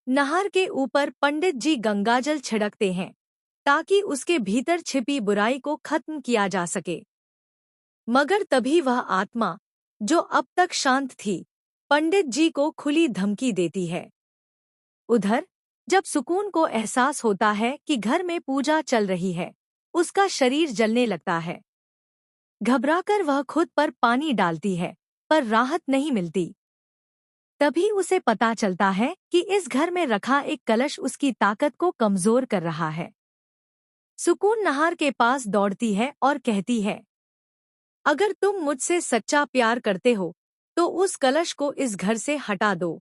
नहर के ऊपर पंडित जी गंगाजल छिड़कते हैं ताकि उसके भीतर छिपी बुराई को खत्म किया जा सके। मगर तभी वह आत्मा, जो अब तक शांत थी, पंडित जी को खुली धमकी देती है। उधर जब सुकून को एहसास होता है कि घर में पूजा चल रही है, उसका शरीर जलने लगता है। घबराकर वह खुद पर पानी डालती है, पर राहत नहीं मिलती। तभी उसे पता चलता है कि इस घर में रखा एक कलश उसकी ताकत को कमजोर कर रहा है। सुकून नहार के पास दौड़ती है और कहती है, अगर तुम मुझसे सच्चा प्यार करते हो तो उस कलश को इस घर से हटा दो।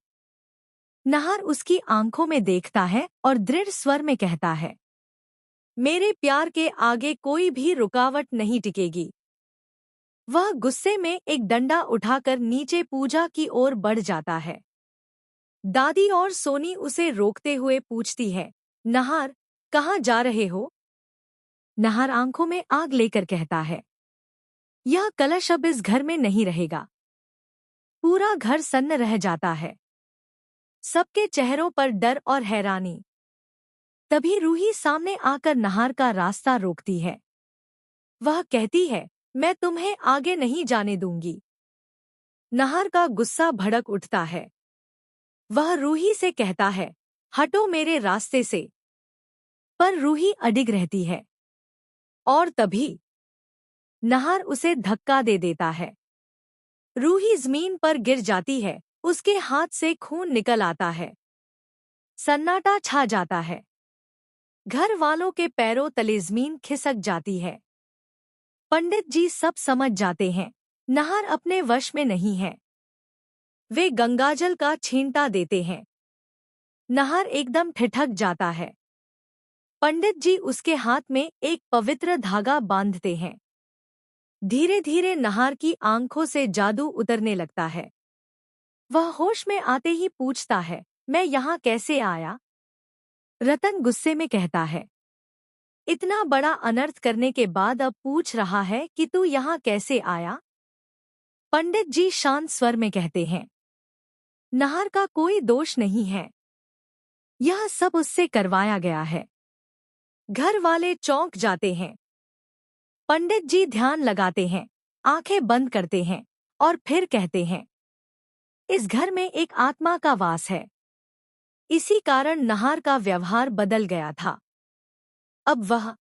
नहार उसकी आंखों में देखता है और दृढ़ स्वर में कहता है, मेरे प्यार के आगे कोई भी रुकावट नहीं टिकेगी। वह गुस्से में एक डंडा उठाकर नीचे पूजा की ओर बढ़ जाता है। दादी और सोनी उसे रोकते हुए पूछती है, नहार, कहाँ जा रहे हो? नहार आंखों में आग लेकर कहता है, यह कलश अब इस घर में नहीं रहेगा। पूरा घर सन्न रह जाता है, सबके चेहरों पर डर और हैरानी। तभी रूही सामने आकर नहार का रास्ता रोकती है। वह कहती है, मैं तुम्हें आगे नहीं जाने दूंगी। नहार का गुस्सा भड़क उठता है। वह रूही से कहता है, हटो मेरे रास्ते से। पर रूही अडिग रहती है। और तभी नहार उसे धक्का दे देता है। रूही जमीन पर गिर जाती है, उसके हाथ से खून निकल आता है। सन्नाटा छा जाता है। घर वालों के पैरों तले जमीन खिसक जाती है। पंडित जी सब समझ जाते हैं, नहार अपने वश में नहीं है। वे गंगाजल का छींटा देते हैं। नहार एकदम ठिठक जाता है। पंडित जी उसके हाथ में एक पवित्र धागा बांधते हैं। धीरे धीरे नहार की आंखों से जादू उतरने लगता है। वह होश में आते ही पूछता है, मैं यहाँ कैसे आया? रतन गुस्से में कहता है, इतना बड़ा अनर्थ करने के बाद अब पूछ रहा है कि तू यहाँ कैसे आया? पंडित जी शांत स्वर में कहते हैं, नहार का कोई दोष नहीं है। यह सब उससे करवाया गया है। घर वाले चौंक जाते हैं। पंडित जी ध्यान लगाते हैं, आंखें बंद करते हैं और फिर कहते हैं, इस घर में एक आत्मा का वास है। इसी कारण नहार का व्यवहार बदल गया था। अब वह